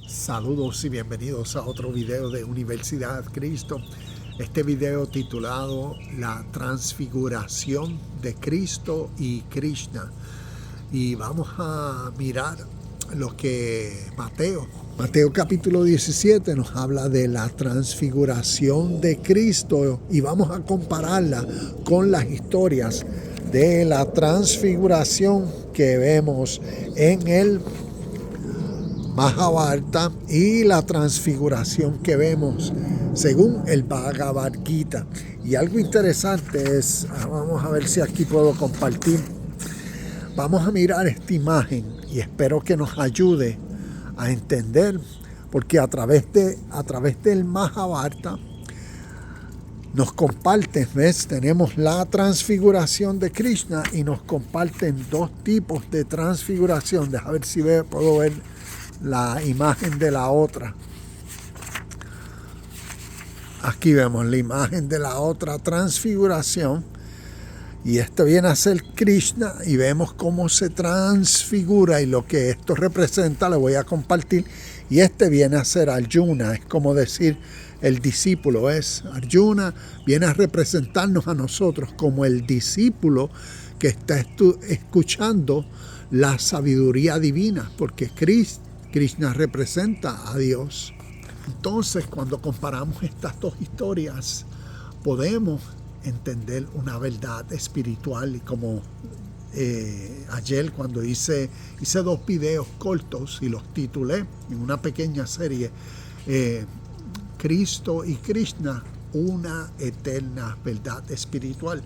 Saludos y bienvenidos a otro video de Universidad Cristo. Este video titulado La Transfiguración de Cristo y Krishna. Y vamos a mirar lo que Mateo capítulo 17 nos habla de la transfiguración de Cristo y vamos a compararla con las historias de la transfiguración que vemos en el Mahabharata y la transfiguración que vemos según el Bhagavad Gita. Y algo interesante es, vamos a ver si aquí puedo compartir. Vamos a mirar esta imagen y espero que nos ayude a entender, porque a través del Mahabharata nos comparten, ¿ves? Tenemos la transfiguración de Krishna y nos comparten dos tipos de transfiguración. Deja ver si puedo ver la imagen de la otra. Aquí vemos la imagen de la otra transfiguración. Y esto viene a ser Krishna y vemos cómo se transfigura y lo que esto representa le voy a compartir. Y este viene a ser Arjuna, es como decir el discípulo. Arjuna viene a representarnos a nosotros como el discípulo que está escuchando la sabiduría divina, porque Krishna representa a Dios. Entonces, cuando comparamos estas dos historias, podemos entender una verdad espiritual. Y como ayer cuando hice dos videos cortos y los titulé en una pequeña serie, Cristo y Krishna, una eterna verdad espiritual.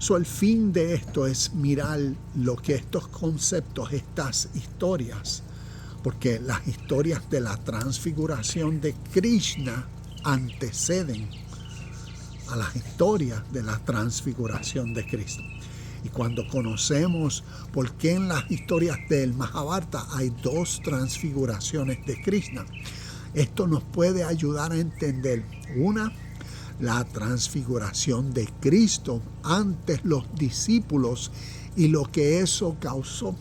El fin de esto es mirar lo que estos conceptos, estas historias, porque las historias de la transfiguración de Krishna anteceden a las historias de la transfiguración de Cristo. Y cuando conocemos por qué en las historias del Mahabharata hay dos transfiguraciones de Krishna, esto nos puede ayudar a entender una, la transfiguración de Cristo ante los discípulos y lo que eso causó.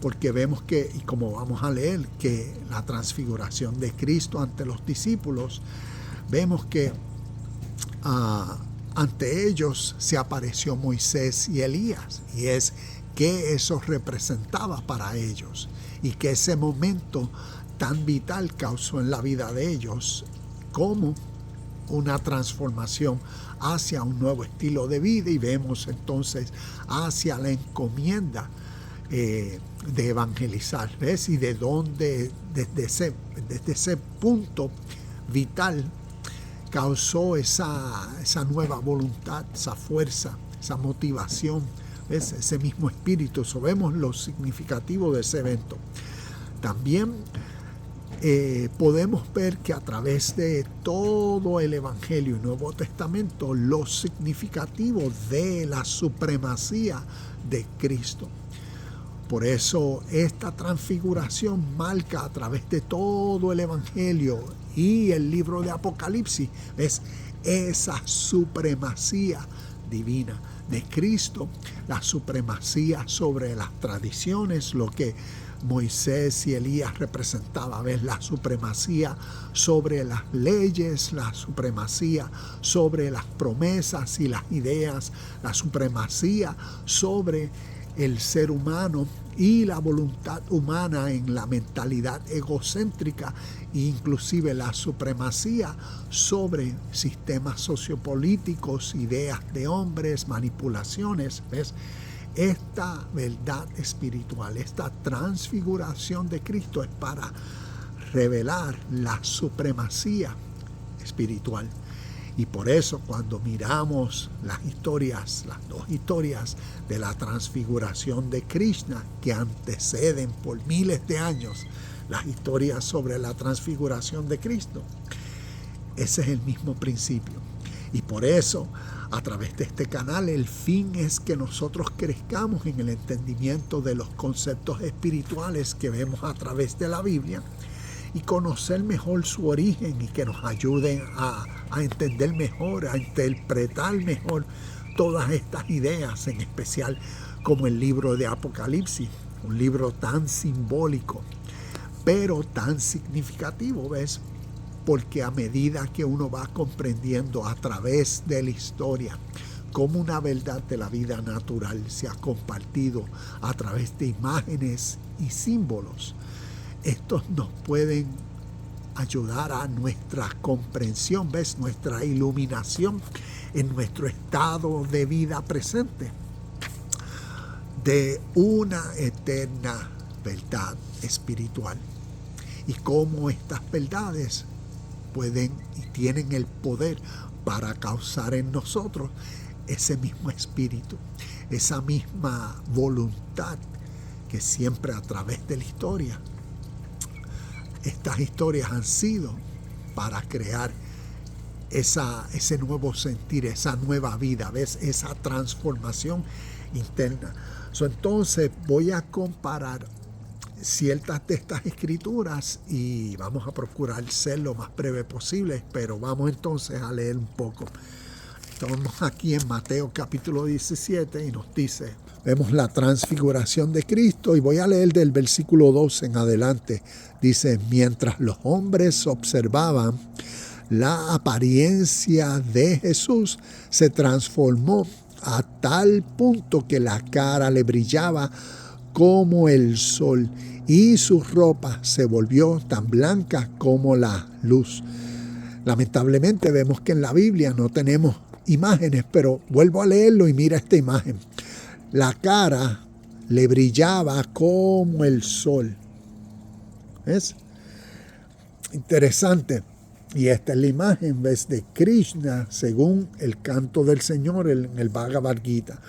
Porque vemos que, y como vamos a leer, que la transfiguración de Cristo ante los discípulos, vemos que ante ellos se apareció Moisés y Elías, y es que eso representaba para ellos y que ese momento tan vital causó en la vida de ellos como una transformación hacia un nuevo estilo de vida. Y vemos entonces hacia la encomienda de evangelizar, ¿ves? Y de dónde desde ese punto vital causó esa nueva voluntad, esa fuerza, esa motivación, ¿ves? Ese mismo espíritu. So, vemos lo significativo de ese evento. También podemos ver que a través de todo el Evangelio y Nuevo Testamento, lo significativo de la supremacía de Cristo. Por eso esta transfiguración marca a través de todo el Evangelio y el libro de Apocalipsis, es esa supremacía divina de Cristo, la supremacía sobre las tradiciones, lo que Moisés y Elías representaban, ¿ves? La supremacía sobre las leyes, la supremacía sobre las promesas y las ideas, la supremacía sobre el ser humano y la voluntad humana en la mentalidad egocéntrica, e inclusive la supremacía sobre sistemas sociopolíticos, ideas de hombres, manipulaciones, ¿ves? Esta verdad espiritual, esta transfiguración de Cristo es para revelar la supremacía espiritual. Y por eso cuando miramos las dos historias de la transfiguración de Krishna, que anteceden por miles de años las historias sobre la transfiguración de Cristo, ese es el mismo principio. Y por eso, a través de este canal, el fin es que nosotros crezcamos en el entendimiento de los conceptos espirituales que vemos a través de la Biblia y conocer mejor su origen, y que nos ayuden a entender mejor, a interpretar mejor todas estas ideas, en especial como el libro de Apocalipsis, un libro tan simbólico, pero tan significativo, ¿ves? Porque a medida que uno va comprendiendo a través de la historia cómo una verdad de la vida natural se ha compartido a través de imágenes y símbolos, estos nos pueden ayudar a nuestra comprensión, ¿ves? Nuestra iluminación en nuestro estado de vida presente de una eterna verdad espiritual y cómo estas verdades pueden y tienen el poder para causar en nosotros ese mismo espíritu, esa misma voluntad que siempre a través de la historia, estas historias han sido para crear ese nuevo sentir, esa nueva vida, ¿ves? Esa transformación interna. Entonces voy a comparar ciertas de estas escrituras y vamos a procurar ser lo más breve posible, pero vamos entonces a leer un poco. Estamos aquí en Mateo capítulo 17 y nos dice, vemos la transfiguración de Cristo y voy a leer del versículo 2 en adelante. Dice, mientras los hombres observaban, la apariencia de Jesús se transformó a tal punto que la cara le brillaba como el sol y su ropa se volvió tan blanca como la luz. Lamentablemente vemos que en la Biblia no tenemos imágenes, pero vuelvo a leerlo y mira esta imagen. La cara le brillaba como el sol. ¿Ves? Interesante. Y esta es la imagen, ¿ves? De Krishna según el canto del Señor en el Bhagavad Gita.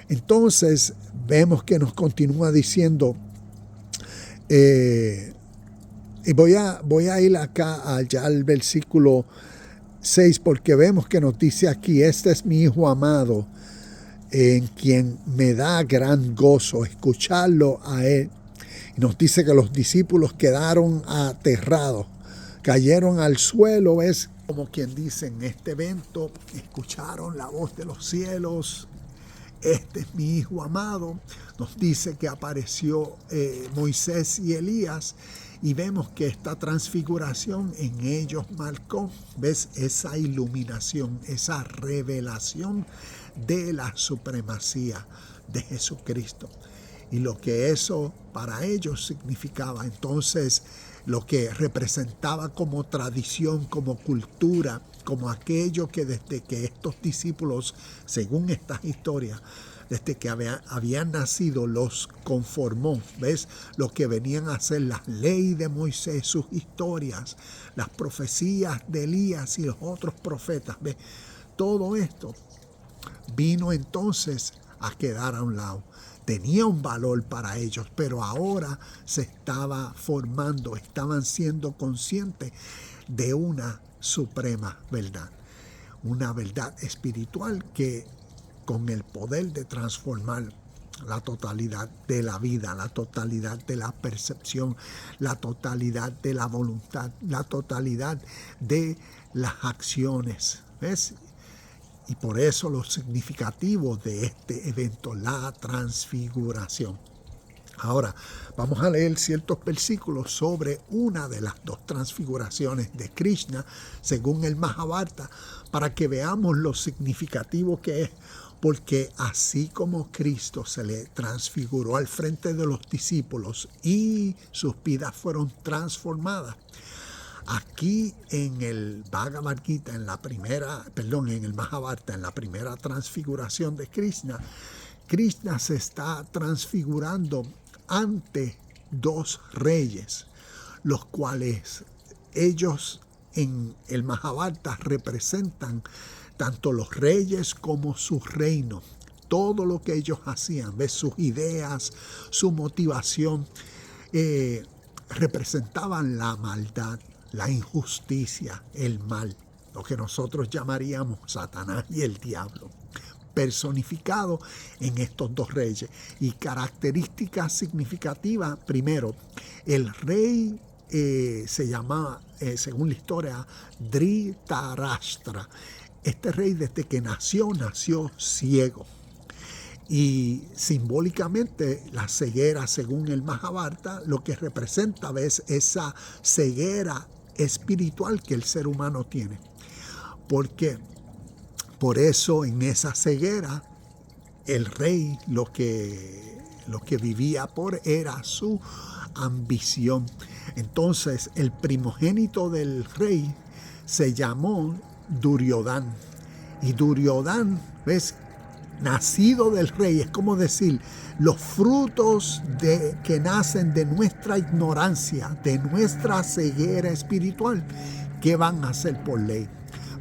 Entonces vemos que nos continúa diciendo, y voy a ir acá allá al versículo 6 porque vemos que nos dice aquí, este es mi Hijo amado, en quien me da gran gozo escucharlo a él. Y nos dice que los discípulos quedaron aterrados, cayeron al suelo, ¿ves? Como quien dice, en este evento escucharon la voz de los cielos. Este es mi Hijo amado. Nos dice que apareció Moisés y Elías y vemos que esta transfiguración en ellos marcó, ¿ves? Esa iluminación, esa revelación de la supremacía de Jesucristo. Y lo que eso para ellos significaba. Entonces, lo que representaba como tradición, como cultura, como aquello que desde que estos discípulos, según estas historias, desde que habían nacido, los conformó. ¿Ves? Lo que venían a ser las leyes de Moisés, sus historias, las profecías de Elías y los otros profetas. ¿Ves? Todo esto vino entonces a quedar a un lado. Tenía un valor para ellos, pero ahora se estaba formando, estaban siendo conscientes de una suprema verdad. Una verdad espiritual que con el poder de transformar la totalidad de la vida, la totalidad de la percepción, la totalidad de la voluntad, la totalidad de las acciones. ¿Ves? Y por eso lo significativo de este evento, la transfiguración. Ahora, vamos a leer ciertos versículos sobre una de las dos transfiguraciones de Krishna, según el Mahabharata, para que veamos lo significativo que es, porque así como Cristo se le transfiguró al frente de los discípulos y sus vidas fueron transformadas, aquí en el Bhagavad Gita, en el Mahabharata, en la primera transfiguración de Krishna, Krishna se está transfigurando ante dos reyes, los cuales ellos en el Mahabharata representan tanto los reyes como sus reinos. Todo lo que ellos hacían, ¿ves? Sus ideas, su motivación, representaban la maldad, la injusticia, el mal, lo que nosotros llamaríamos Satanás y el diablo, personificado en estos dos reyes. Y característica significativa, primero, el rey se llamaba, según la historia, Dhritarashtra. Este rey desde que nació ciego. Y simbólicamente la ceguera, según el Mahabharata, lo que representa es esa ceguera espiritual que el ser humano tiene. Porque por eso en esa ceguera el rey lo que vivía por era su ambición. Entonces el primogénito del rey se llamó Duryodhana. Y Duryodhana, ¿ves? Nacido del rey, es como decir, los frutos que nacen de nuestra ignorancia, de nuestra ceguera espiritual, ¿qué van a hacer por ley?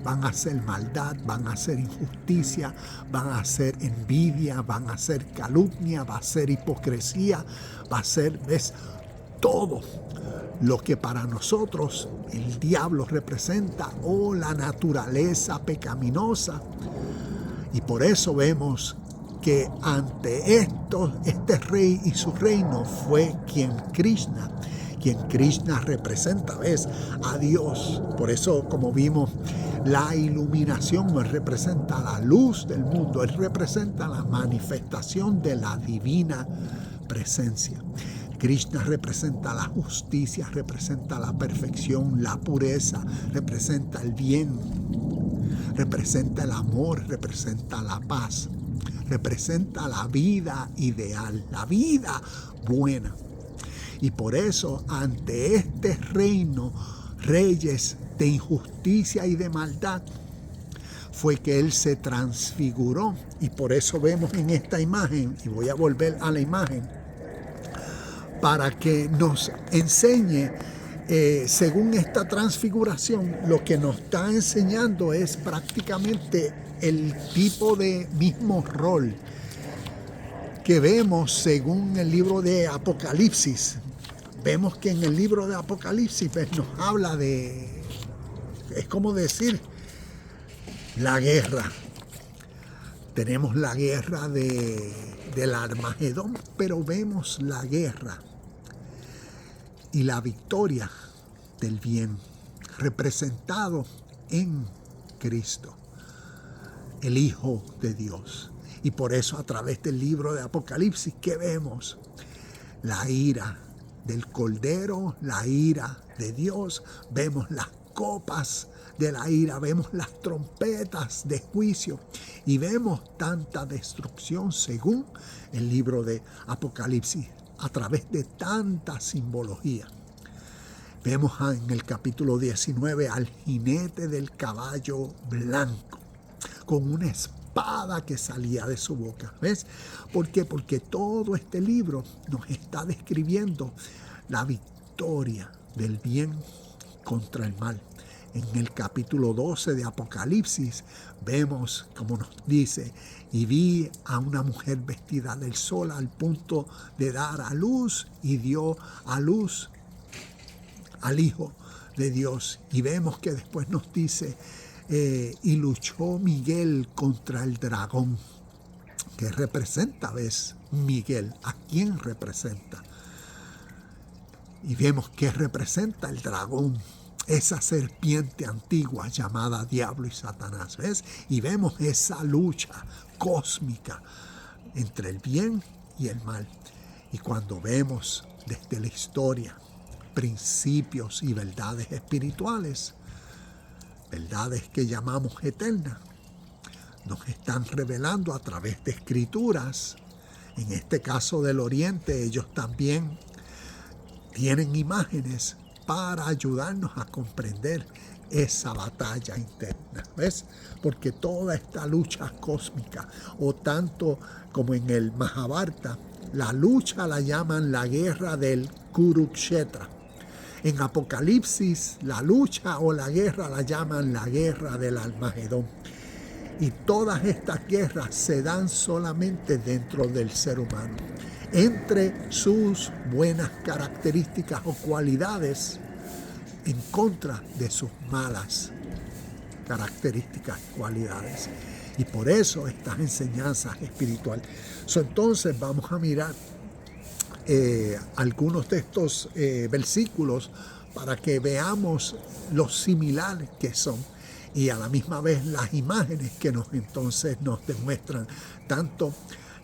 Van a ser maldad, van a ser injusticia, van a ser envidia, van a ser calumnia, va a ser hipocresía, va a ser, ¿ves? Todo lo que para nosotros el diablo representa o la naturaleza pecaminosa. Y por eso vemos que ante esto, este rey y su reino fue quien Krishna representa, ¿ves? A Dios. Por eso, como vimos, la iluminación, Él representa la luz del mundo, Él representa la manifestación de la divina presencia. Krishna representa la justicia, representa la perfección, la pureza, representa el bien, representa el amor, representa la paz, representa la vida ideal, la vida buena. Y por eso, ante este reino, reyes de injusticia y de maldad, fue que Él se transfiguró. Y por eso vemos en esta imagen, y voy a volver a la imagen, para que nos enseñe, según esta transfiguración, lo que nos está enseñando es prácticamente el tipo de mismo rol que vemos según el libro de Apocalipsis. Vemos que en el libro de Apocalipsis nos habla de, es como decir, la guerra. Tenemos la guerra del Armagedón, pero vemos la guerra y la victoria del bien representado en Cristo, el Hijo de Dios. Y por eso a través del libro de Apocalipsis, ¿qué vemos? La ira del Cordero, la ira de Dios, vemos las copas de la ira, vemos las trompetas de juicio y vemos tanta destrucción según el libro de Apocalipsis a través de tanta simbología. Vemos en el capítulo 19 al jinete del caballo blanco con una espada que salía de su boca. ¿Ves? ¿Por qué? Porque todo este libro nos está describiendo la victoria del bien contra el mal. En el capítulo 12 de Apocalipsis vemos, como nos dice, y vi a una mujer vestida del sol al punto de dar a luz y dio a luz al Hijo de Dios. Y vemos que después nos dice, y luchó Miguel contra el dragón. ¿Qué representa, ves, Miguel? ¿A quién representa? Y vemos que representa el dragón, esa serpiente antigua llamada Diablo y Satanás, ¿ves? Y vemos esa lucha cósmica entre el bien y el mal. Y cuando vemos desde la historia principios y verdades espirituales, verdades que llamamos eternas, nos están revelando a través de escrituras. En este caso del Oriente, ellos también tienen imágenes para ayudarnos a comprender esa batalla interna, ¿ves? Porque toda esta lucha cósmica, o tanto como en el Mahabharata, la lucha la llaman la guerra del Kurukshetra. En Apocalipsis, la lucha o la guerra la llaman la guerra del Armagedón. Y todas estas guerras se dan solamente dentro del ser humano. Entre sus buenas características o cualidades, en contra de sus malas características y cualidades. Y por eso estas enseñanzas espirituales. Entonces vamos a mirar algunos de estos versículos para que veamos lo similares que son y a la misma vez las imágenes que entonces nos demuestran tanto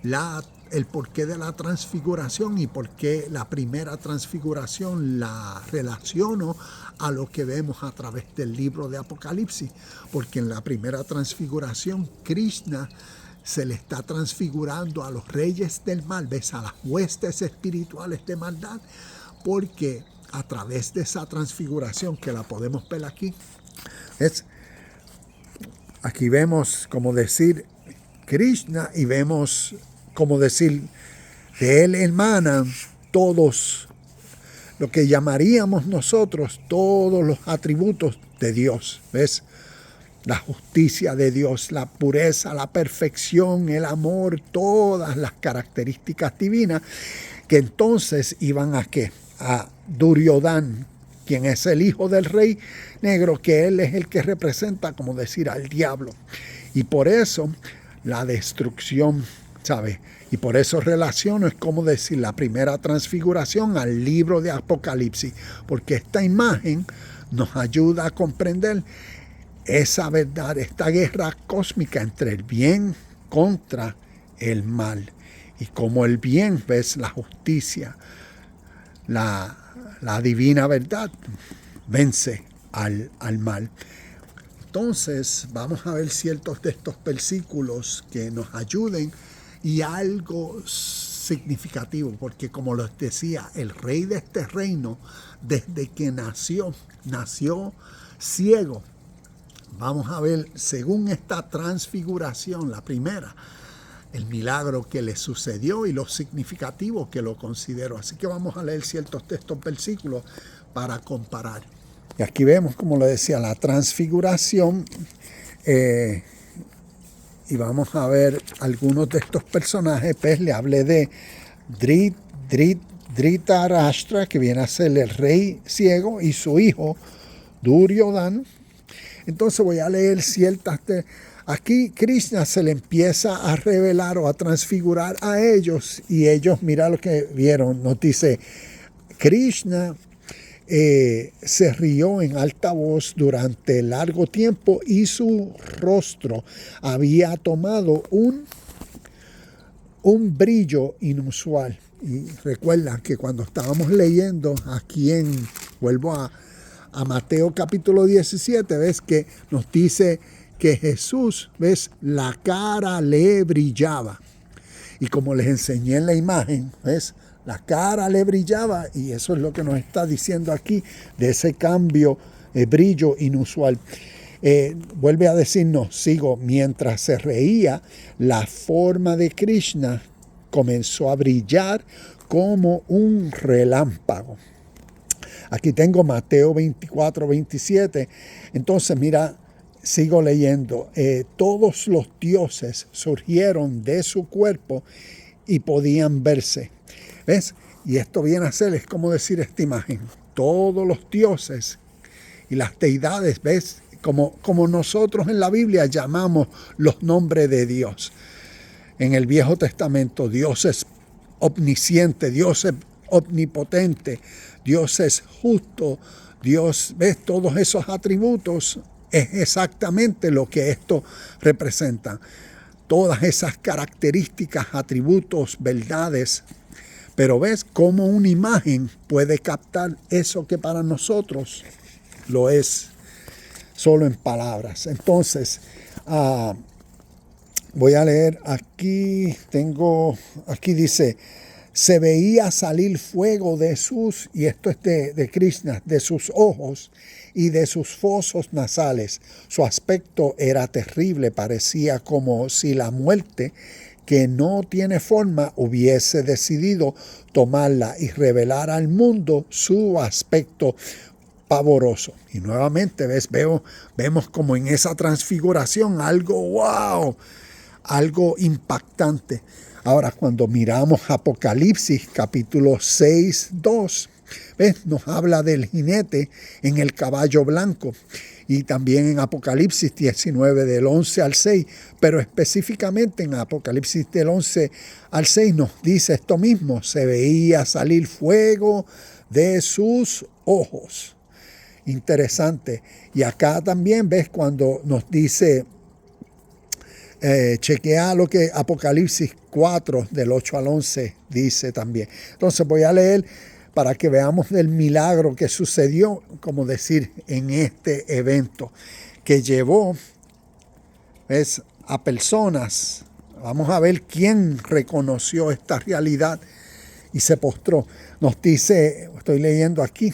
el porqué de la transfiguración y por qué la primera transfiguración la relaciono a lo que vemos a través del libro de Apocalipsis. Porque en la primera transfiguración, Krishna se le está transfigurando a los reyes del mal, ¿ves? A las huestes espirituales de maldad, porque a través de esa transfiguración, que la podemos ver aquí, ¿ves? Aquí vemos, como decir, Krishna, y vemos, como decir, de él emanan todos lo que llamaríamos nosotros todos los atributos de Dios, ¿ves? La justicia de Dios, la pureza, la perfección, el amor, todas las características divinas, que entonces iban a ¿qué? A Duryodhana, quien es el hijo del rey negro, que él es el que representa, como decir, al diablo. Y por eso la destrucción, ¿sabe? Y por eso relaciono, es como decir, la primera transfiguración al libro de Apocalipsis, porque esta imagen nos ayuda a comprender esa verdad, esta guerra cósmica entre el bien contra el mal. Y como el bien, ves, la justicia, la divina verdad, vence al mal. Entonces, vamos a ver ciertos de estos versículos que nos ayuden y algo significativo, porque como les decía, el rey de este reino, desde que nació ciego. Vamos a ver, según esta transfiguración, la primera, el milagro que le sucedió y lo significativo que lo consideró. Así que vamos a leer ciertos de estos versículos para comparar. Y aquí vemos, como le decía, la transfiguración. Y vamos a ver algunos de estos personajes. Pues le hablé de Dhritarashtra, que viene a ser el rey ciego, y su hijo Duryodhana. Entonces voy a leer ciertas de... Aquí Krishna se le empieza a revelar o a transfigurar a ellos, y ellos, mira lo que vieron, nos dice, Krishna se rió en alta voz durante largo tiempo y su rostro había tomado un brillo inusual. Y recuerda que cuando estábamos leyendo aquí vuelvo a Mateo capítulo 17, ves que nos dice que Jesús, ves, la cara le brillaba. Y como les enseñé en la imagen, ves, la cara le brillaba, y eso es lo que nos está diciendo aquí, de ese cambio, brillo inusual. Vuelve a decirnos, sigo, mientras se reía, la forma de Krishna comenzó a brillar como un relámpago. Aquí tengo Mateo 24, 27. Entonces, mira, sigo leyendo. Todos los dioses surgieron de su cuerpo y podían verse. ¿Ves? Y esto viene a ser, es como decir esta imagen. Todos los dioses y las deidades, ¿ves? Como nosotros en la Biblia llamamos los nombres de Dios. En el Viejo Testamento, Dios es omnisciente, Dios es omnipotente, Dios es justo, Dios, ¿ves? Todos esos atributos es exactamente lo que esto representa. Todas esas características, atributos, verdades. Pero ves cómo una imagen puede captar eso que para nosotros lo es solo en palabras. Entonces, voy a leer aquí, aquí dice, se veía salir fuego de sus, y esto es de Krishna, de sus ojos y de sus fosos nasales. Su aspecto era terrible, parecía como si la muerte, que no tiene forma, hubiese decidido tomarla y revelar al mundo su aspecto pavoroso. Y nuevamente vemos como en esa transfiguración algo wow, algo impactante. Ahora, cuando miramos Apocalipsis capítulo 6, 2, ¿ves? Nos habla del jinete en el caballo blanco. Y también en Apocalipsis 19 del 11 al 6, pero específicamente en Apocalipsis del 11 al 6 nos dice esto mismo, se veía salir fuego de sus ojos. Interesante. Y acá también ves cuando nos dice Chequea lo que Apocalipsis 4 del 8 al 11 dice también. Entonces voy a leer para que veamos el milagro que sucedió, como decir, en este evento que llevó a personas. Vamos a ver quién reconoció esta realidad y se postró. Nos dice, estoy leyendo aquí,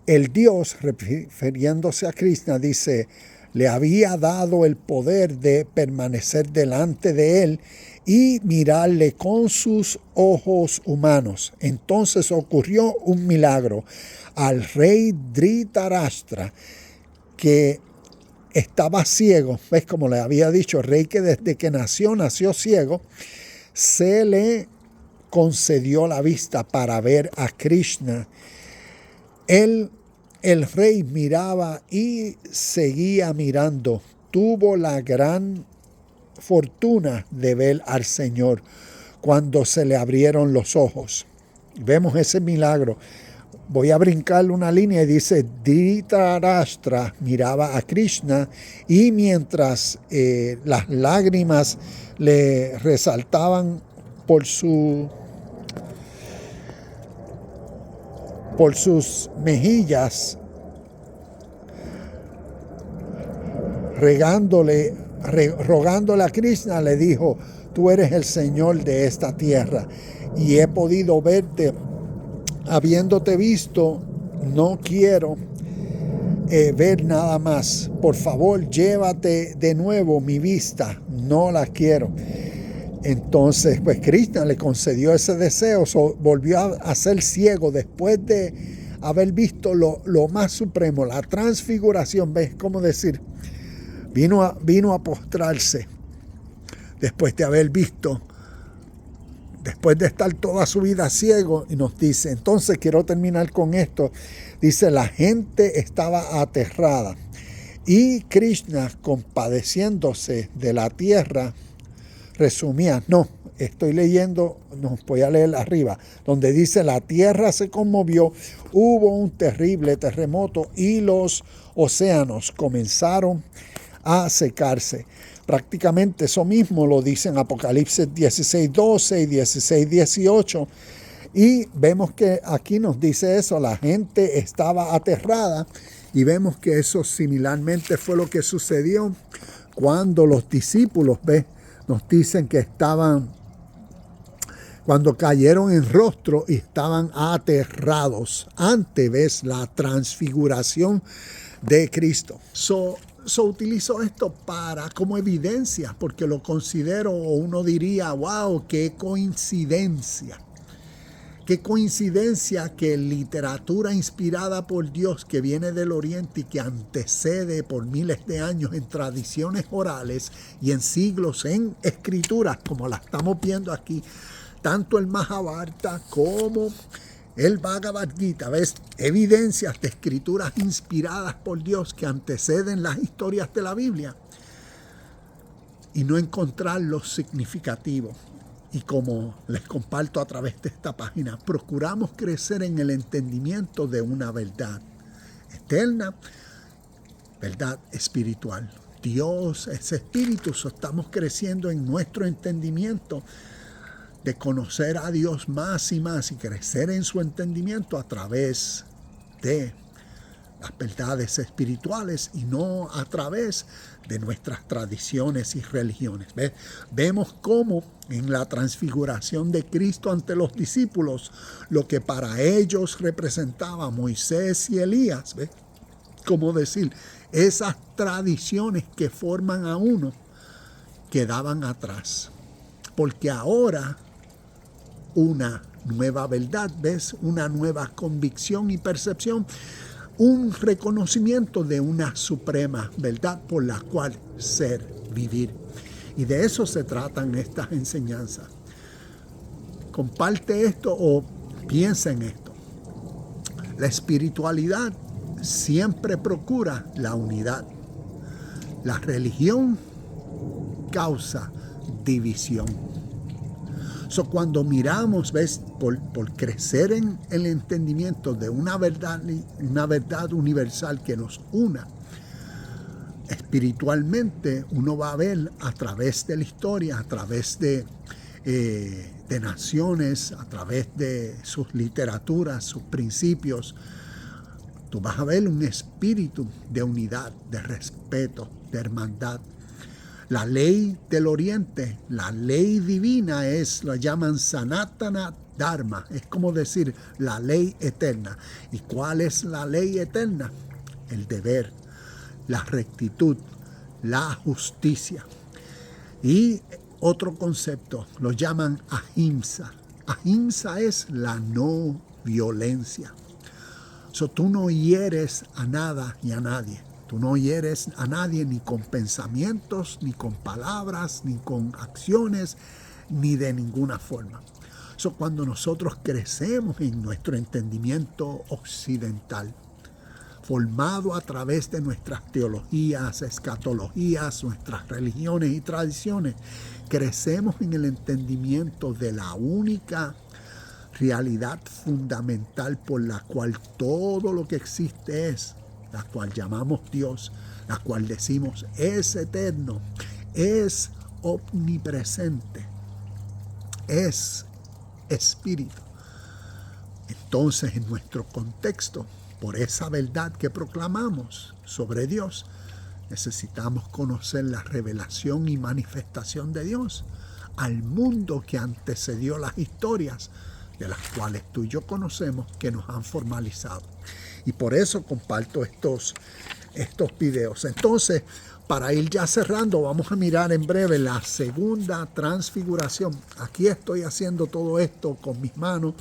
el Dios, refiriéndose a Krishna, dice, le había dado el poder de permanecer delante de él y mirarle con sus ojos humanos. Entonces ocurrió un milagro. Al rey Dhritarashtra, que estaba ciego, ¿ves? Como le había dicho, el rey que desde que nació ciego, se le concedió la vista para ver a Krishna. El rey miraba y seguía mirando. Tuvo la gran fortuna de ver al Señor cuando se le abrieron los ojos. Vemos ese milagro. Voy a brincar una línea y dice, Dhritarashtra miraba a Krishna y mientras las lágrimas le resaltaban por sus mejillas, rogándole a Krishna, le dijo, tú eres el Señor de esta tierra y he podido verte. Habiéndote visto, no quiero ver nada más. Por favor, llévate de nuevo mi vista. No la quiero. Entonces, pues Krishna le concedió ese deseo. Volvió a ser ciego después de haber visto lo más supremo, la transfiguración. ¿Ves cómo decir? Vino a postrarse después de haber visto, después de estar toda su vida ciego, y nos dice, entonces quiero terminar con esto, dice, la gente estaba aterrada y Krishna, compadeciéndose de la tierra, resumía, estoy leyendo, voy a leer arriba, donde dice, la tierra se conmovió, hubo un terrible terremoto y los océanos comenzaron a secarse. Prácticamente eso mismo lo dice en Apocalipsis 16:12 y 16:18. Y vemos que aquí nos dice eso, la gente estaba aterrada. Y vemos que eso similarmente fue lo que sucedió cuando los discípulos, nos dicen que cuando cayeron en rostro y estaban aterrados ante, la transfiguración de Cristo. Utilizo esto como evidencia, porque lo considero, o uno diría, wow, qué coincidencia. Qué coincidencia que literatura inspirada por Dios, que viene del Oriente y que antecede por miles de años en tradiciones orales y en siglos en escrituras, como la estamos viendo aquí, tanto el Mahabharata como el Bhagavad Gita, ¿ves? Evidencias de escrituras inspiradas por Dios que anteceden las historias de la Biblia, y no encontrar lo significativo. Y como les comparto a través de esta página, procuramos crecer en el entendimiento de una verdad eterna, verdad espiritual. Dios es espíritu, estamos creciendo en nuestro entendimiento de conocer a Dios más y más y crecer en su entendimiento a través de las verdades espirituales y no a través de nuestras tradiciones y religiones. Vemos cómo en la transfiguración de Cristo ante los discípulos, lo que para ellos representaba Moisés y Elías, como decir, esas tradiciones que forman a uno quedaban atrás, porque ahora una nueva verdad, una nueva convicción y percepción, un reconocimiento de una suprema verdad por la cual ser, vivir. Y de eso se tratan estas enseñanzas. Comparte esto o piensa en esto. La espiritualidad siempre procura la unidad. La religión causa división. Cuando miramos, por crecer en el entendimiento de una verdad universal que nos una, espiritualmente uno va a ver a través de la historia, a través de naciones, a través de sus literaturas, sus principios. Tú vas a ver un espíritu de unidad, de respeto, de hermandad. La ley del Oriente, la ley divina la llaman Sanatana Dharma, es como decir la ley eterna. ¿Y cuál es la ley eterna? El deber, la rectitud, la justicia. Y otro concepto, lo llaman ahimsa. Ahimsa es la no violencia. Tú no hieres a nada y a nadie. Tú no hieres a nadie ni con pensamientos, ni con palabras, ni con acciones, ni de ninguna forma. Cuando nosotros crecemos en nuestro entendimiento occidental, formado a través de nuestras teologías, escatologías, nuestras religiones y tradiciones, crecemos en el entendimiento de la única realidad fundamental por la cual todo lo que existe es, la cual llamamos Dios, la cual decimos es eterno, es omnipresente, es espíritu. Entonces, en nuestro contexto, por esa verdad que proclamamos sobre Dios, necesitamos conocer la revelación y manifestación de Dios al mundo que antecedió las historias de las cuales tú y yo conocemos, que nos han formalizado. Y por eso comparto estos videos. Entonces, para ir ya cerrando, vamos a mirar en breve la segunda transfiguración. Aquí estoy haciendo todo esto con mis manos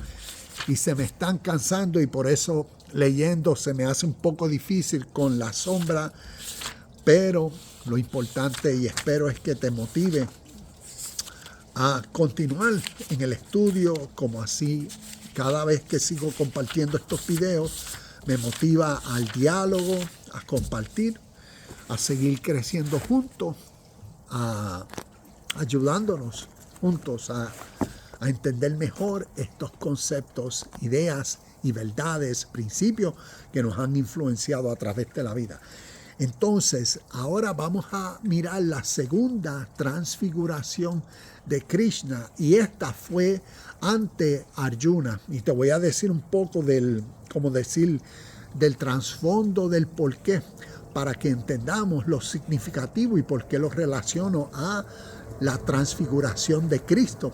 y se me están cansando, y por eso leyendo se me hace un poco difícil con la sombra, pero lo importante y espero es que te motive a continuar en el estudio, como así cada vez que sigo compartiendo estos videos me motiva al diálogo, a compartir, a seguir creciendo juntos, ayudándonos juntos a entender mejor estos conceptos, ideas y verdades, principios que nos han influenciado a través de la vida. Entonces, ahora vamos a mirar la segunda transfiguración de Krishna, y esta fue ante Arjuna. Y te voy a decir un poco del trasfondo del porqué, para que entendamos lo significativo y por qué lo relaciono a la transfiguración de Cristo.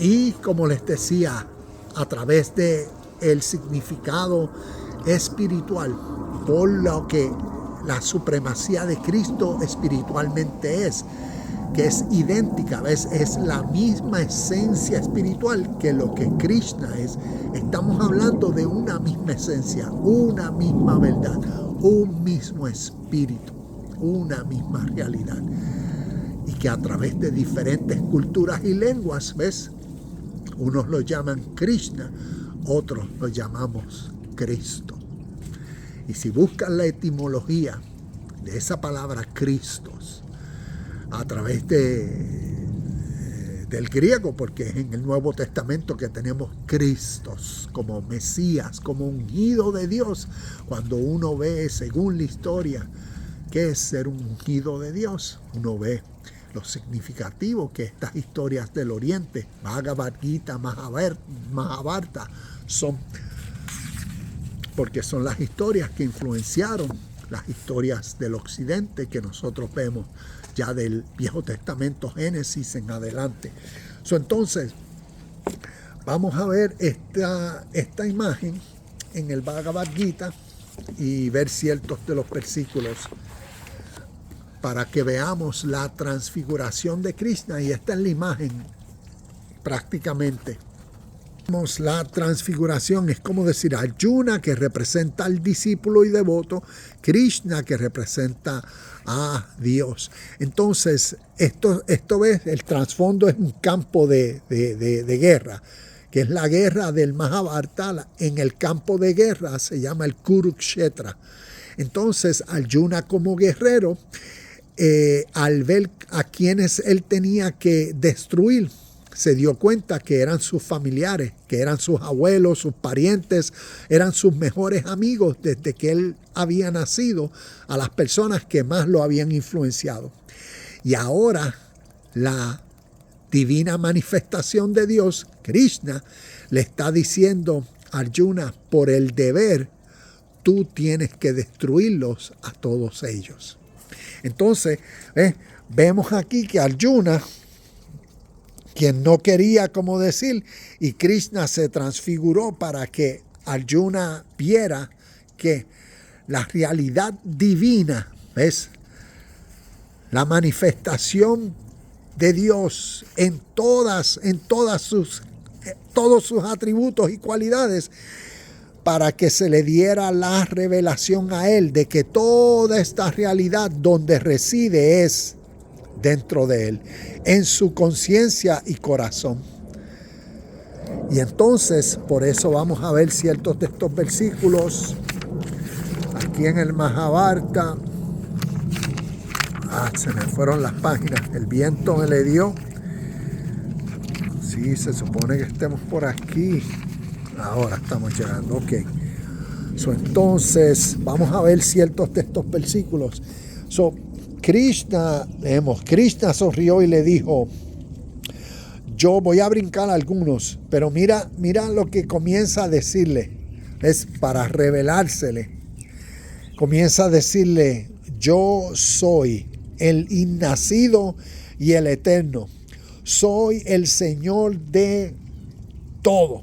Y como les decía, a través de el significado espiritual, por lo que la supremacía de Cristo espiritualmente es, que es idéntica, ¿ves? Es la misma esencia espiritual que lo que Krishna es. Estamos hablando de una misma esencia, una misma verdad, un mismo espíritu, una misma realidad. Y que a través de diferentes culturas y lenguas, ¿ves? Unos lo llaman Krishna, otros lo llamamos Cristo. Y si buscas la etimología de esa palabra Christos a través del griego, porque es en el Nuevo Testamento que tenemos Cristos como Mesías, como ungido de Dios. Cuando uno ve, según la historia, qué es ser un ungido de Dios, uno ve lo significativo que estas historias del Oriente, Bhagavad Gita, Mahabharata, son, porque son las historias que influenciaron las historias del Occidente que nosotros vemos ya del Viejo Testamento, Génesis en adelante. Entonces, vamos a ver esta imagen en el Bhagavad Gita y ver ciertos de los versículos para que veamos la transfiguración de Krishna. Y esta es la imagen prácticamente. La transfiguración es como decir Arjuna, que representa al discípulo y devoto, Krishna, que representa a Dios. Entonces, esto ves, el trasfondo es un campo de guerra, que es la guerra del Mahabharata. En el campo de guerra se llama el Kurukshetra. Entonces, Arjuna como guerrero, al ver a quienes él tenía que destruir, se dio cuenta que eran sus familiares, que eran sus abuelos, sus parientes, eran sus mejores amigos desde que él había nacido, a las personas que más lo habían influenciado. Y ahora la divina manifestación de Dios, Krishna, le está diciendo a Arjuna, por el deber, tú tienes que destruirlos a todos ellos. Entonces, vemos aquí que Arjuna, quien no quería, como decir, y Krishna se transfiguró para que Arjuna viera que la realidad divina, ¿ves? La manifestación de Dios en todos sus atributos y cualidades, para que se le diera la revelación a él de que toda esta realidad donde reside es dentro de él, en su conciencia y corazón. Y entonces, por eso vamos a ver ciertos de estos versículos aquí en el Mahabharata. Se me fueron las páginas, el viento me le dio. Sí, se supone que estemos por aquí. Ahora estamos llegando, ok. Entonces, vamos a ver ciertos de estos versículos. Krishna sonrió y le dijo, yo voy a brincar algunos, pero mira lo que comienza a decirle, es para revelársele. Comienza a decirle, yo soy el innacido y el eterno. Soy el Señor de todo.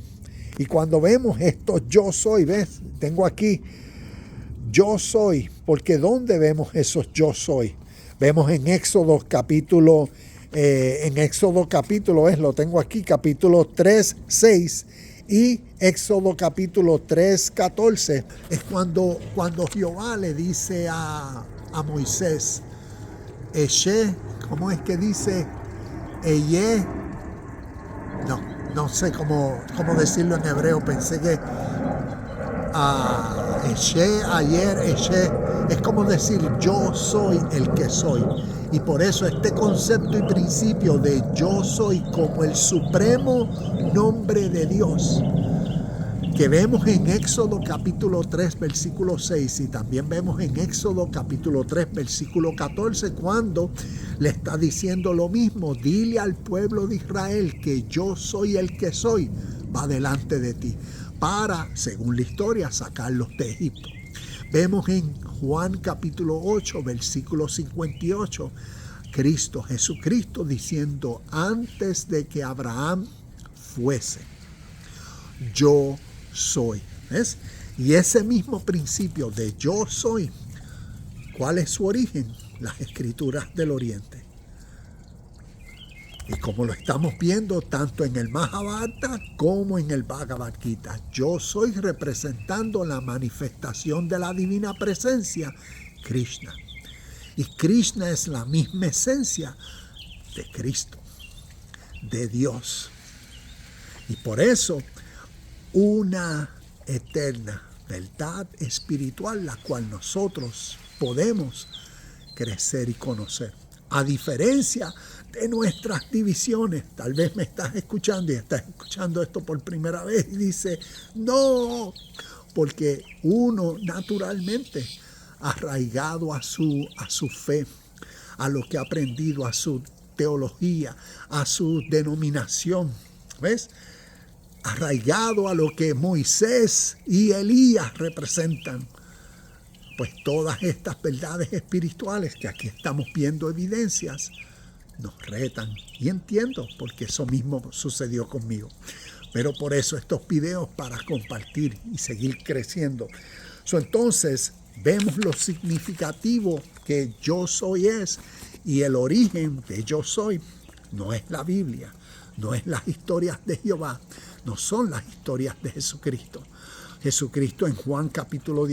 Y cuando vemos esto, yo soy, ¿ves? Tengo aquí, yo soy, porque ¿dónde vemos esos yo soy? Vemos en Éxodo capítulo, lo tengo aquí, capítulo 3, 6 y Éxodo capítulo 3, 14. Es cuando Jehová le dice a Moisés, ¿cómo es que dice? No sé cómo decirlo en hebreo, pensé que es como decir yo soy el que soy. Y por eso este concepto y principio de yo soy como el supremo nombre de Dios, que vemos en Éxodo capítulo 3 versículo 6 y también vemos en Éxodo capítulo 3 versículo 14, cuando le está diciendo lo mismo, dile al pueblo de Israel que yo soy el que soy, va delante de ti, para, según la historia, sacarlos de Egipto. Vemos en Juan capítulo 8 versículo 58, Jesucristo diciendo, antes de que Abraham fuese, yo soy. ¿Ves? Y ese mismo principio de yo soy, ¿cuál es su origen? Las escrituras del Oriente. Y como lo estamos viendo tanto en el Mahabharata como en el Bhagavad Gita, yo soy representando la manifestación de la divina presencia, Krishna. Y Krishna es la misma esencia de Cristo, de Dios. Y por eso, una eterna verdad espiritual, la cual nosotros podemos crecer y conocer. A diferencia de nuestras divisiones, tal vez me estás escuchando y estás escuchando esto por primera vez y dices, no, porque uno naturalmente arraigado a su fe, a lo que ha aprendido, a su teología, a su denominación, ¿ves? Arraigado a lo que Moisés y Elías representan, pues todas estas verdades espirituales que aquí estamos viendo evidencias, nos retan. Y entiendo, porque eso mismo sucedió conmigo. Pero por eso estos videos, para compartir y seguir creciendo. Entonces, vemos lo significativo que yo soy es, y el origen de yo soy no es la Biblia, no es las historias de Jehová, no son las historias de Jesucristo. Jesucristo en Juan capítulo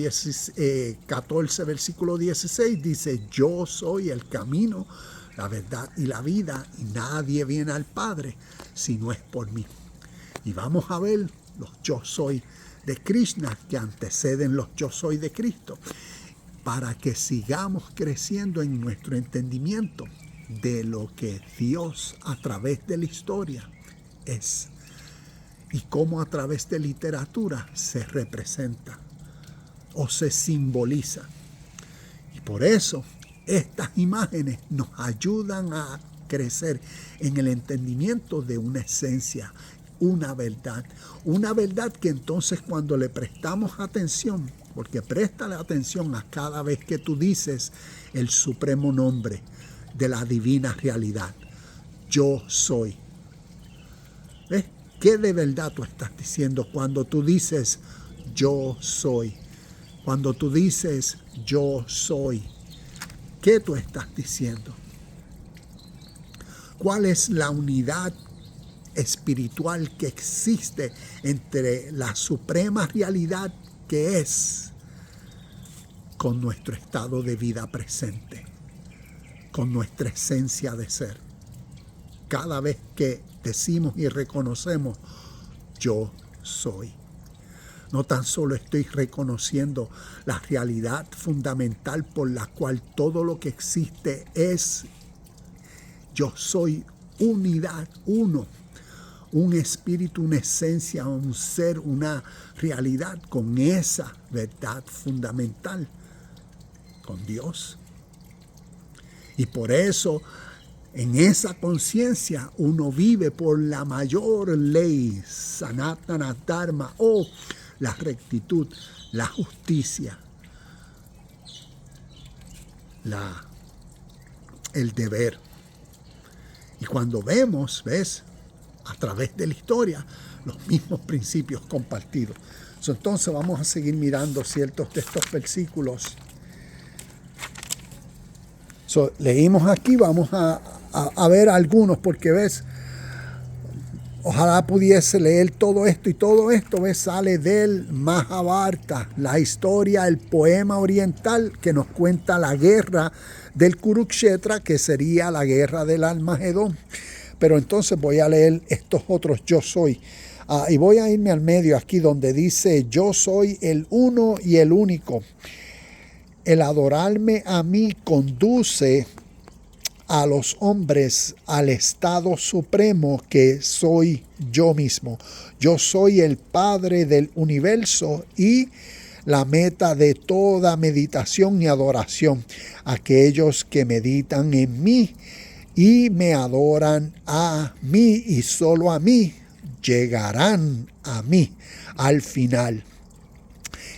14, versículo 16 dice, yo soy el camino, la verdad y la vida, y nadie viene al Padre si no es por mí. Y vamos a ver los yo soy de Krishna que anteceden los yo soy de Cristo, para que sigamos creciendo en nuestro entendimiento de lo que Dios a través de la historia es. Y cómo a través de literatura se representa o se simboliza. Y por eso estas imágenes nos ayudan a crecer en el entendimiento de una esencia, una verdad que entonces cuando le prestamos atención, porque préstale atención a cada vez que tú dices el supremo nombre de la divina realidad, yo soy. ¿Ves? ¿Qué de verdad tú estás diciendo cuando tú dices yo soy? Cuando tú dices yo soy, ¿qué tú estás diciendo? ¿Cuál es la unidad espiritual que existe entre la suprema realidad que es con nuestro estado de vida presente, con nuestra esencia de ser? Cada vez que decimos y reconocemos yo soy, no tan solo estoy reconociendo la realidad fundamental por la cual todo lo que existe es yo soy, unidad, uno, un espíritu, una esencia, un ser, una realidad con esa verdad fundamental, con Dios. Y por eso, en esa conciencia, uno vive por la mayor ley, Sanatana Dharma, o la rectitud, la justicia, el deber. Y cuando vemos, ¿ves?, a través de la historia, los mismos principios compartidos. Entonces vamos a seguir mirando ciertos de estos versículos. Leímos aquí, vamos a ver algunos, porque ves, ojalá pudiese leer todo esto, y todo esto, ves, sale del Mahabharata, la historia, el poema oriental que nos cuenta la guerra del Kurukshetra, que sería la guerra del Armagedón. Pero entonces voy a leer estos otros yo soy. Y voy a irme al medio aquí donde dice yo soy el uno y el único. El adorarme a mí conduce a los hombres al estado supremo que soy yo mismo. Yo soy el Padre del universo y la meta de toda meditación y adoración. Aquellos que meditan en mí y me adoran a mí y solo a mí, llegarán a mí al final.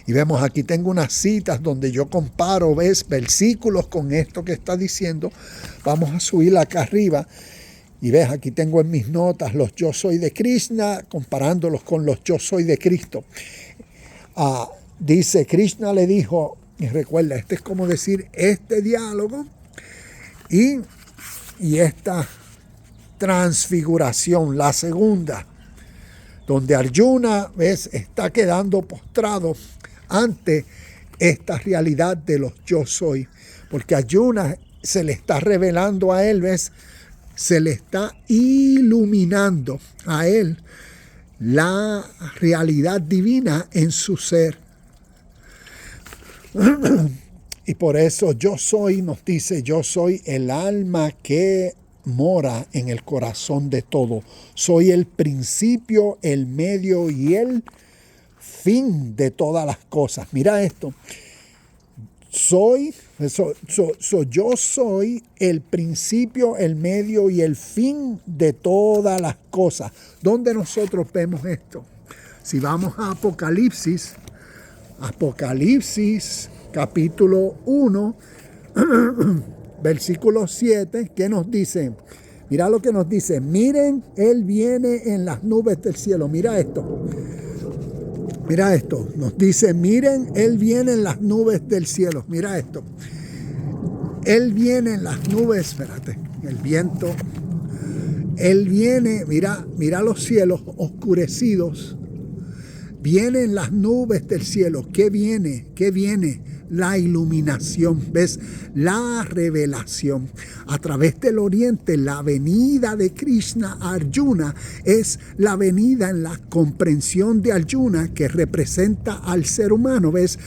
Y vemos aquí, tengo unas citas donde yo comparo, ves, versículos con esto que está diciendo. Vamos a subir acá arriba. Y ves, aquí tengo en mis notas los yo soy de Krishna, comparándolos con los yo soy de Cristo. Dice, Krishna le dijo, y recuerda, este es como decir este diálogo y esta transfiguración, la segunda, donde Arjuna, ves, está quedando postrado ante esta realidad de los yo soy, porque Arjuna se le está revelando a él, ves, se le está iluminando a él la realidad divina en su ser. Y por eso yo soy, nos dice, yo soy el alma que mora en el corazón de todo. Soy el principio, el medio y el fin de todas las cosas. Mira esto. Yo soy el principio, el medio y el fin de todas las cosas. ¿Dónde nosotros vemos esto? Si vamos a Apocalipsis capítulo 1, versículo 7, ¿qué nos dice? Mira lo que nos dice. Miren, Él viene en las nubes del cielo. Mira esto. Mira esto. Nos dice, miren, Él viene en las nubes del cielo. Mira esto. Él viene en las nubes. Espérate. El viento. Él viene. Mira los cielos oscurecidos. Viene en las nubes del cielo. ¿Qué viene? ¿Qué viene? La iluminación, ¿ves? La revelación. A través del oriente, la venida de Krishna a Arjuna es la venida en la comprensión de Arjuna que representa al ser humano, ¿ves?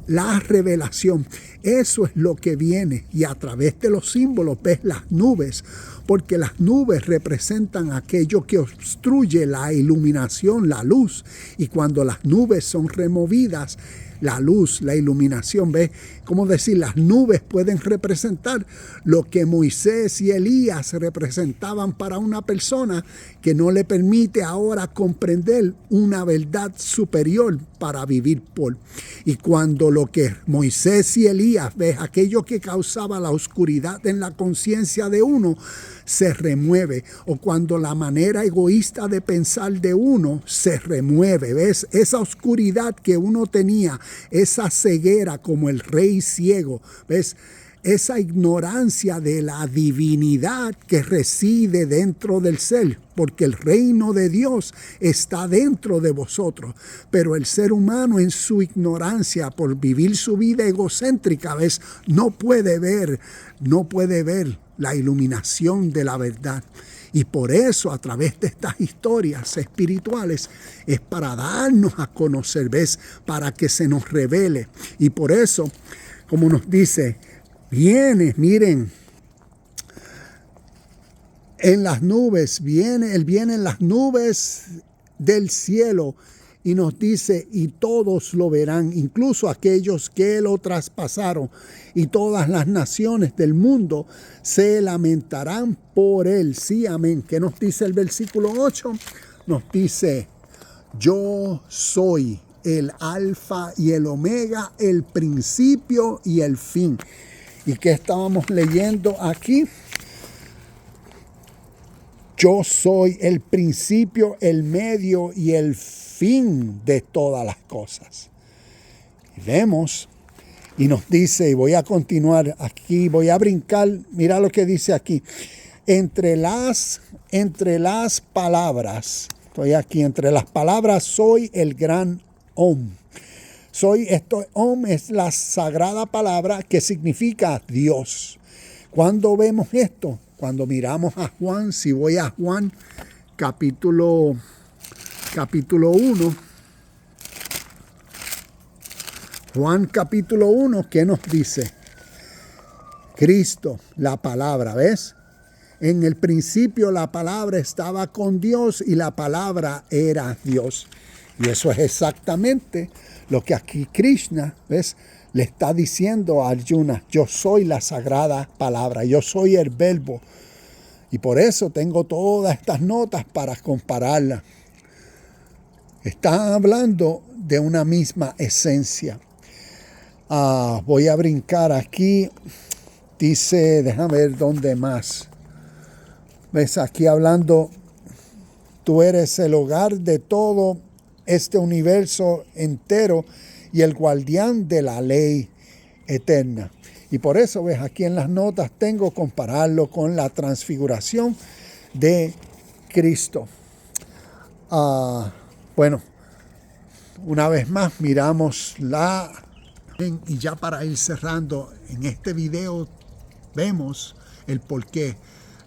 la revelación. Eso es lo que viene. Y a través de los símbolos ves las nubes, porque las nubes representan aquello que obstruye la iluminación, la luz. Y cuando las nubes son removidas, la luz, la iluminación, ¿ves? ¿Cómo decir? Las nubes pueden representar lo que Moisés y Elías representaban para una persona que no le permite ahora comprender una verdad superior para vivir por. Y cuando lo que Moisés y Elías, ¿ves? Aquello que causaba la oscuridad en la conciencia de uno, se remueve, o cuando la manera egoísta de pensar de uno se remueve, ¿ves? Esa oscuridad que uno tenía, esa ceguera como el rey ciego, ¿ves? Esa ignorancia de la divinidad que reside dentro del ser, porque el reino de Dios está dentro de vosotros, pero el ser humano en su ignorancia por vivir su vida egocéntrica, ¿ves? No puede ver la iluminación de la verdad. Y por eso a través de estas historias espirituales es para darnos a conocer, ¿ves? Para que se nos revele. Y por eso, como nos dice, miren, en las nubes, Él viene en las nubes del cielo. Y nos dice, y todos lo verán, incluso aquellos que lo traspasaron, y todas las naciones del mundo se lamentarán por él. Sí, amén. ¿Qué nos dice el versículo 8? Nos dice, yo soy el alfa y el omega, el principio y el fin. ¿Y qué estábamos leyendo aquí? Yo soy el principio, el medio y el fin de todas las cosas. Y vemos, y nos dice, y voy a continuar aquí, voy a brincar, mira lo que dice aquí. Entre las palabras, estoy aquí, entre las palabras soy el gran Om. Om es la sagrada palabra que significa Dios. ¿Cuándo vemos esto? Cuando miramos a Juan, si voy a Juan capítulo 1, Juan capítulo 1, ¿qué nos dice? Cristo, la palabra, ¿ves? En el principio la palabra estaba con Dios y la palabra era Dios. Y eso es exactamente lo que aquí Krishna, ¿ves? Le está diciendo a Arjuna, yo soy la sagrada palabra, yo soy el verbo. Y por eso tengo todas estas notas para compararlas. Está hablando de una misma esencia. Voy a brincar aquí. Dice, déjame ver dónde más. ¿Ves? Aquí hablando, tú eres el hogar de todo este universo entero y el guardián de la ley eterna. Y por eso, ves, aquí en las notas tengo compararlo con la transfiguración de Cristo. Bueno, una vez más miramos y ya para ir cerrando, en este video vemos el porqué,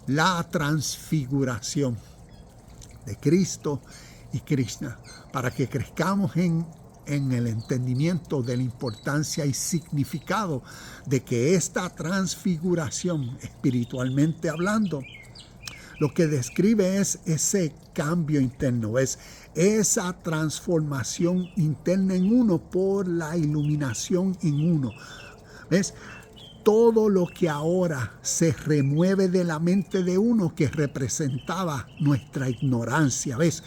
la transfiguración de Cristo y Krishna, para que crezcamos en el entendimiento de la importancia y significado de que esta transfiguración, espiritualmente hablando, lo que describe es ese cambio interno, es esa transformación interna en uno por la iluminación en uno. ¿Ves? Todo lo que ahora se remueve de la mente de uno que representaba nuestra ignorancia, ¿ves?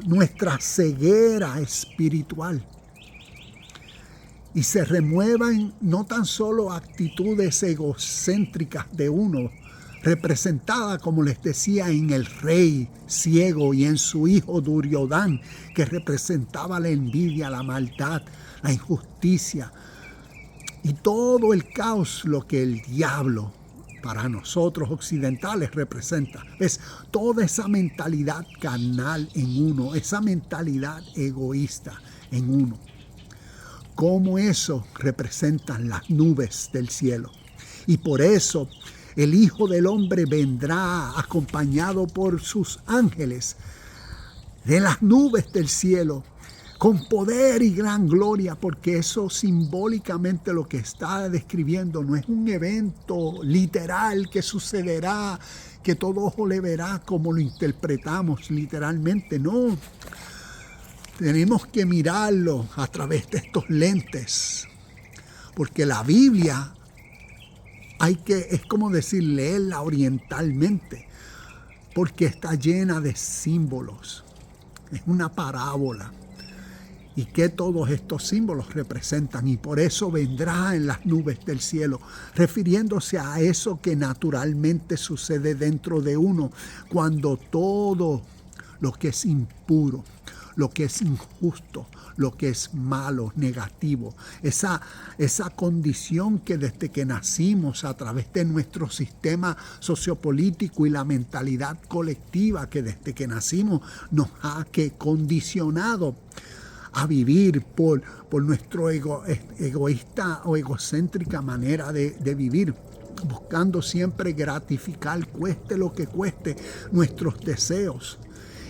Nuestra ceguera espiritual. Y se remuevan no tan solo actitudes egocéntricas de uno, representada, como les decía, en el rey ciego y en su hijo Duryodhana, que representaba la envidia, la maldad, la injusticia y todo el caos, lo que el diablo para nosotros occidentales representa. Es toda esa mentalidad carnal en uno, esa mentalidad egoísta en uno. Cómo eso representan las nubes del cielo. Y por eso el Hijo del Hombre vendrá acompañado por sus ángeles de las nubes del cielo con poder y gran gloria, porque eso simbólicamente lo que está describiendo no es un evento literal que sucederá, que todo ojo le verá como lo interpretamos literalmente, no. Tenemos que mirarlo a través de estos lentes, porque la Biblia es como decir, leerla orientalmente, porque está llena de símbolos. Es una parábola. Y que todos estos símbolos representan. Y por eso vendrá en las nubes del cielo, refiriéndose a eso que naturalmente sucede dentro de uno, cuando todo lo que es impuro, lo que es injusto, lo que es malo, negativo, esa condición que desde que nacimos a través de nuestro sistema sociopolítico y la mentalidad colectiva que desde que nacimos nos ha condicionado a vivir por nuestro egoísta o egocéntrica manera de vivir, buscando siempre gratificar, cueste lo que cueste, nuestros deseos.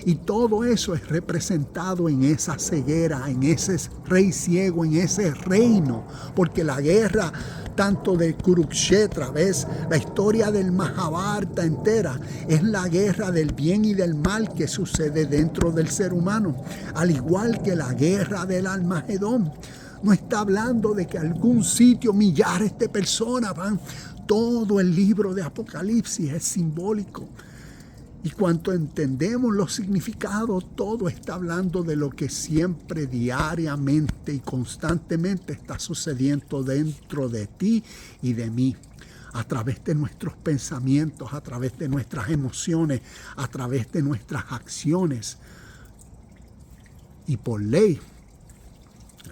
Y todo eso es representado en esa ceguera, en ese rey ciego, en ese reino. Porque la guerra, tanto de Kurukshetra, ¿ves? La historia del Mahabharata entera, es la guerra del bien y del mal que sucede dentro del ser humano. Al igual que la guerra del Armagedón. No está hablando de que algún sitio millares de personas van. Todo el libro de Apocalipsis es simbólico. Y cuando entendemos los significados, todo está hablando de lo que siempre, diariamente y constantemente está sucediendo dentro de ti y de mí. A través de nuestros pensamientos, a través de nuestras emociones, a través de nuestras acciones. Y por ley,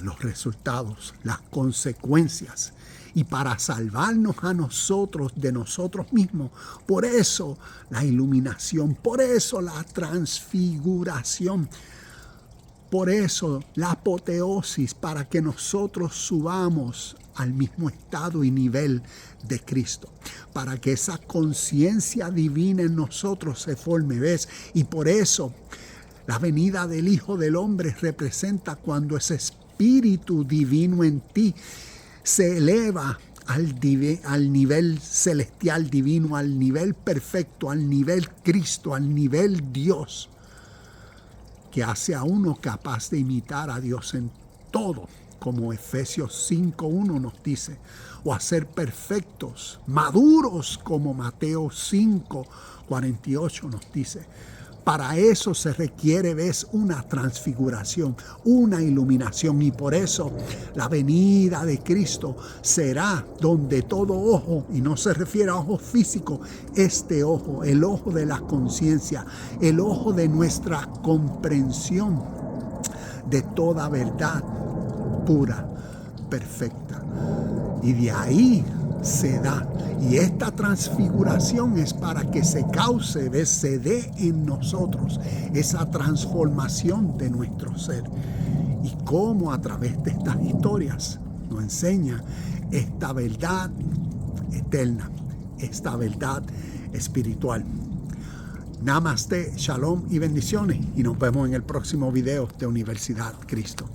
los resultados, las consecuencias. Y para salvarnos a nosotros de nosotros mismos. Por eso la iluminación, por eso la transfiguración, por eso la apoteosis, para que nosotros subamos al mismo estado y nivel de Cristo, para que esa conciencia divina en nosotros se forme, ¿ves? Y por eso la venida del Hijo del Hombre representa cuando ese Espíritu divino en ti se eleva al nivel celestial divino, al nivel perfecto, al nivel Cristo, al nivel Dios, que hace a uno capaz de imitar a Dios en todo, como Efesios 5:1 nos dice, o a ser perfectos, maduros, como Mateo 5:48 nos dice. Para eso se requiere, ¿ves?, una transfiguración, una iluminación. Y por eso la venida de Cristo será donde todo ojo, y no se refiere a ojo físico, este ojo, el ojo de la conciencia, el ojo de nuestra comprensión de toda verdad pura, perfecta. Y de ahí se da. Y esta transfiguración es para que se cause, ¿ves?, se dé en nosotros esa transformación de nuestro ser. Y cómo a través de estas historias nos enseña esta verdad eterna, esta verdad espiritual. Namaste, shalom y bendiciones. Y nos vemos en el próximo video de Universidad Cristo.